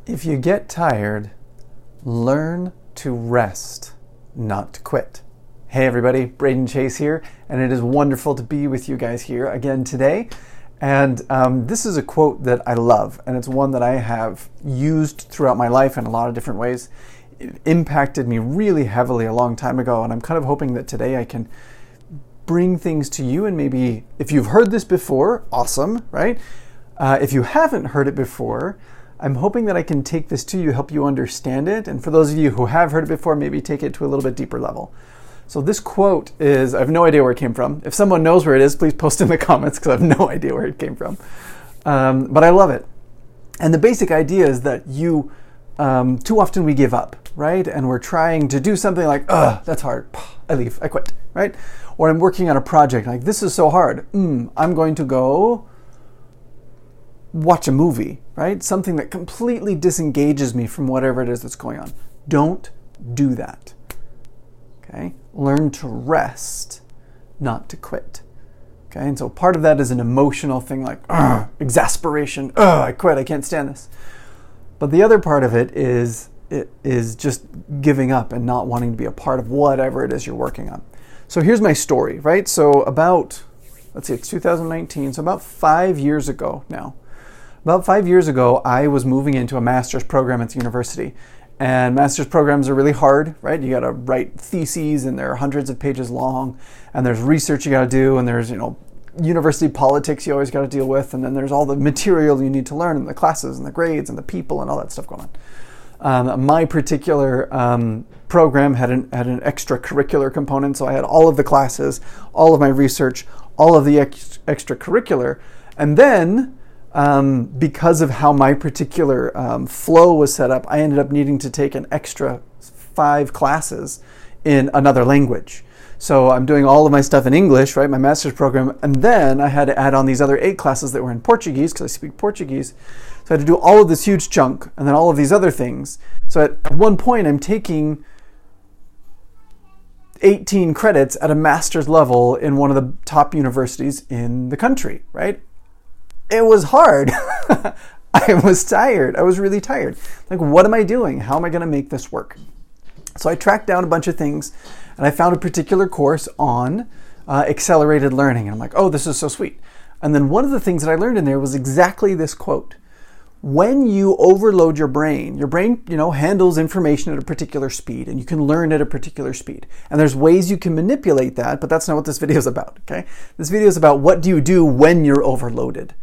If you get tired, learn to rest, not to quit. Hey everybody, Braden Chase here, and it is wonderful to be with you guys here again today. And this is a quote that I love, and it's one that I have used throughout my life in a lot of different ways. It impacted me really heavily a long time ago, and I'm kind of hoping that today I can bring things to you, and maybe if you've heard this before, awesome, right? If you haven't heard it before, I'm hoping that I can take this to you, help you understand it, and for those of you who have heard it before, maybe take it to a little bit deeper level. So this quote is, I have no idea where it came from. If someone knows where it is, please post in the comments because I have no idea where it came from. But I love it. And the basic idea is that too often we give up, right? And we're trying to do something like, that's hard. I leave, I quit, right? Or I'm working on a project, like this is so hard. I'm going to go watch a movie, right? Something that completely disengages me from whatever it is that's going on. Don't do that. Okay? Learn to rest, not to quit. Okay? And so part of that is an emotional thing like exasperation. I quit. I can't stand this. But the other part of it is just giving up and not wanting to be a part of whatever it is you're working on. So here's my story, right? So it's 2019, so about 5 years ago now. About 5 years ago, I was moving into a master's program at the university. And master's programs are really hard, right? You got to write theses, and they're hundreds of pages long. And there's research you got to do, and there's, university politics you always got to deal with. And then there's all the material you need to learn, and the classes, and the grades, and the people, and all that stuff going on. My particular program had an extracurricular component, so I had all of the classes, all of my research, all of the extracurricular. And then because of how my particular flow was set up, I ended up needing to take an extra 5 classes in another language. So I'm doing all of my stuff in English, right, my master's program, and then I had to add on these other 8 classes that were in Portuguese because I speak Portuguese. So I had to do all of this huge chunk and then all of these other things. So at one point I'm taking 18 credits at a master's level in one of the top universities in the country, right? It was hard. I was tired. I was really tired. Like, what am I doing? How am I going to make this work? So I tracked down a bunch of things, and I found a particular course on accelerated learning. And I'm like, oh, this is so sweet. And then one of the things that I learned in there was exactly this quote. When you overload your brain, handles information at a particular speed, and you can learn at a particular speed. And there's ways you can manipulate that, but that's not what this video is about, okay? This video is about what do you do when you're overloaded.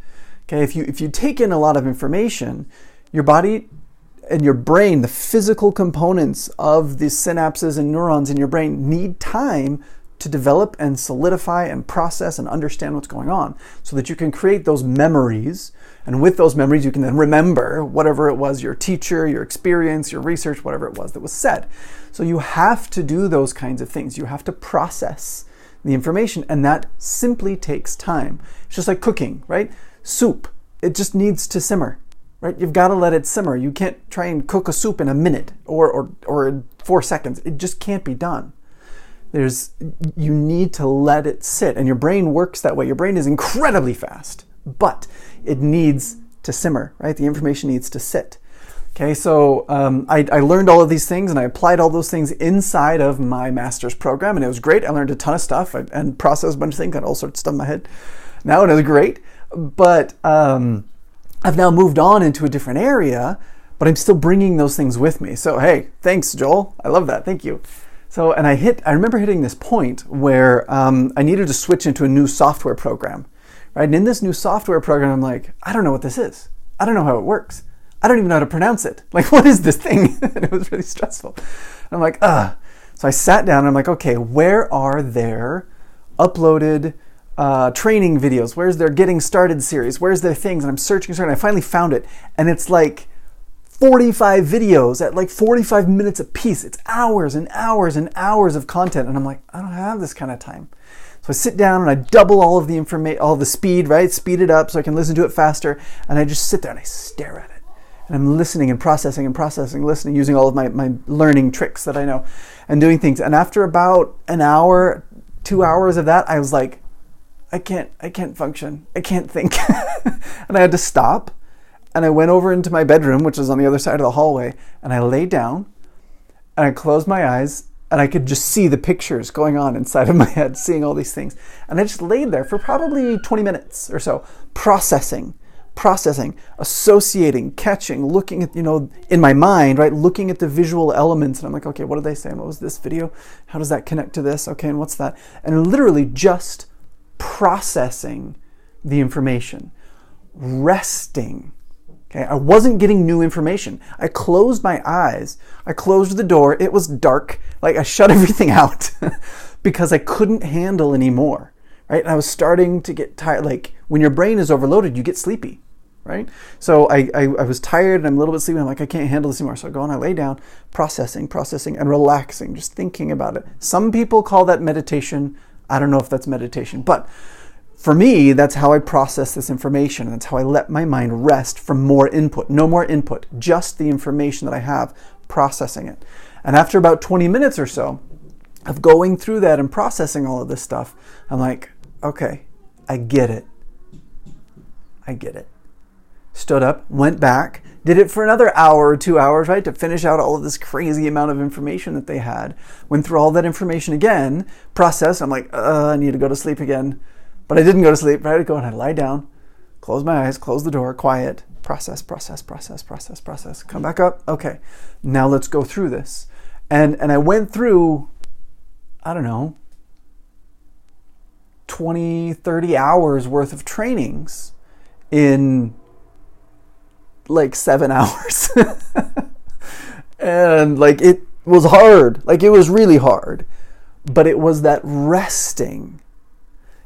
Okay, if you take in a lot of information, your body and your brain, the physical components of the synapses and neurons in your brain need time to develop and solidify and process and understand what's going on so that you can create those memories. And with those memories, you can then remember whatever it was, your teacher, your experience, your research, whatever it was that was said. So you have to do those kinds of things. You have to process the information, and that simply takes time. It's just like cooking, right? Soup, it just needs to simmer, right? You've got to let it simmer. You can't try and cook a soup in a minute or 4 seconds. It just can't be done. You need to let it sit, and your brain works that way. Your brain is incredibly fast, but it needs to simmer, right? The information needs to sit. Okay, so I learned all of these things, and I applied all those things inside of my master's program, and it was great. I learned a ton of stuff and processed a bunch of things, got all sorts of stuff in my head now, and it was great. But I've now moved on into a different area, but I'm still bringing those things with me. So, hey, thanks, Joel. I love that. Thank you. So, and I remember hitting this point where I needed to switch into a new software program, right? And in this new software program, I'm like, I don't know what this is. I don't know how it works. I don't even know how to pronounce it. Like, what is this thing? And it was really stressful. And I'm like, So I sat down and I'm like, okay, where are there uploaded training videos? Where's their getting started series? Where's their things? And I'm searching, and I finally found it. And it's like 45 videos at like 45 minutes a piece. It's hours and hours and hours of content. And I'm like, I don't have this kind of time. So I sit down and I double all of the information, all the speed, right? Speed it up so I can listen to it faster. And I just sit there and I stare at it. And I'm listening and processing, listening, using all of my learning tricks that I know and doing things. And after about an hour, 2 hours of that, I was like, I can't function. I can't think. And I had to stop. and I went over into my bedroom, which was on the other side of the hallway, and I lay down and I closed my eyes, and I could just see the pictures going on inside of my head, seeing all these things. And I just laid there for probably 20 minutes or so, processing, associating, catching, looking at, in my mind, right, looking at the visual elements. And I'm like, okay, what are they saying? What was this video? How does that connect to this? Okay, and what's that? And literally just processing the information, resting. Okay, I wasn't getting new information. I closed my eyes. I closed the door. It was dark. Like I shut everything out because I couldn't handle anymore. Right? And I was starting to get tired. Like when your brain is overloaded, you get sleepy. Right? So I was tired and I'm a little bit sleepy. I'm like, I can't handle this anymore. So I go and I lay down, processing and relaxing, just thinking about it. Some people call that meditation. I don't know if that's meditation, but for me, that's how I process this information. That's how I let my mind rest from more input. No more input, just the information that I have, processing it. And after about 20 minutes or so of going through that and processing all of this stuff, I'm like, okay, I get it. Stood up, went back, did it for another hour or 2 hours, right, to finish out all of this crazy amount of information that they had. Went through all that information again, processed. I'm like, I need to go to sleep again. But I didn't go to sleep. I had to go and I lie down, close my eyes, close the door, quiet, process. Come back up. Okay, now let's go through this. And I went through, I don't know, 20, 30 hours worth of trainings in like 7 hours. And like it was hard. Like it was really hard. But it was that resting.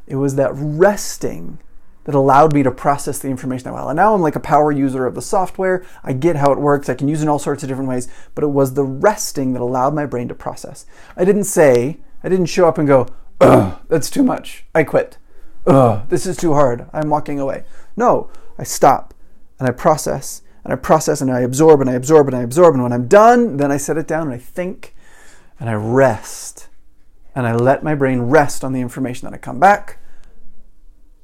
It was that resting that allowed me to process the information that well. And now I'm like a power user of the software. I get how it works. I can use it in all sorts of different ways. But it was the resting that allowed my brain to process. I didn't show up and go, ugh, that's too much. I quit. Ugh, this is too hard. I'm walking away. No, I stop and I process and I absorb. And when I'm done, then I set it down and I think and I rest. And I let my brain rest on the information. Then I come back.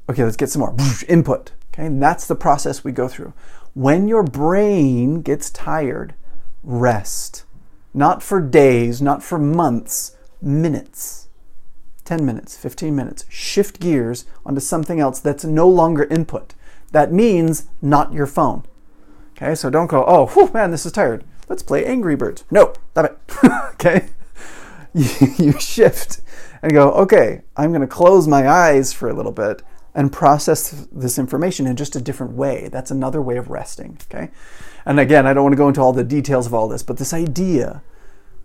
Okay, let's get some more input. Okay, and that's the process we go through. When your brain gets tired, rest. Not for days, not for months, minutes. 10 minutes, 15 minutes. Shift gears onto something else that's no longer input. That means not your phone. Okay, so don't go, oh, whew, man, this is tired. Let's play Angry Birds. No, stop it. Okay? You shift and go, okay, I'm going to close my eyes for a little bit and process this information in just a different way. That's another way of resting, okay? And again, I don't want to go into all the details of all this, but this idea,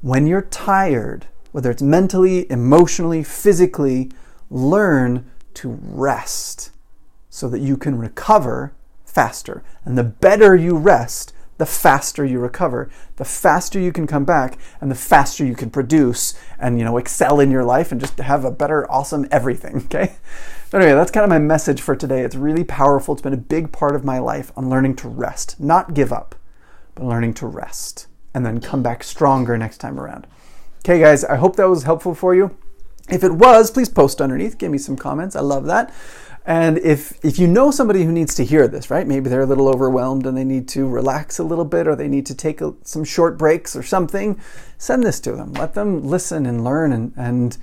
when you're tired, whether it's mentally, emotionally, physically, learn to rest so that you can recover faster. And the better you rest, the faster you recover, the faster you can come back, and the faster you can produce and, excel in your life and just have a better, awesome everything, okay? But anyway, that's kind of my message for today. It's really powerful. It's been a big part of my life on learning to rest, not give up, but learning to rest and then come back stronger next time around. Okay, guys, I hope that was helpful for you. If it was, please post underneath. Give me some comments. I love that. And if you know somebody who needs to hear this, right? Maybe they're a little overwhelmed and they need to relax a little bit or they need to take some short breaks or something, send this to them. Let them listen and learn and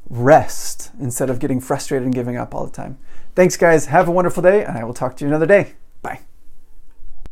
rest instead of getting frustrated and giving up all the time. Thanks, guys. Have a wonderful day, and I will talk to you another day.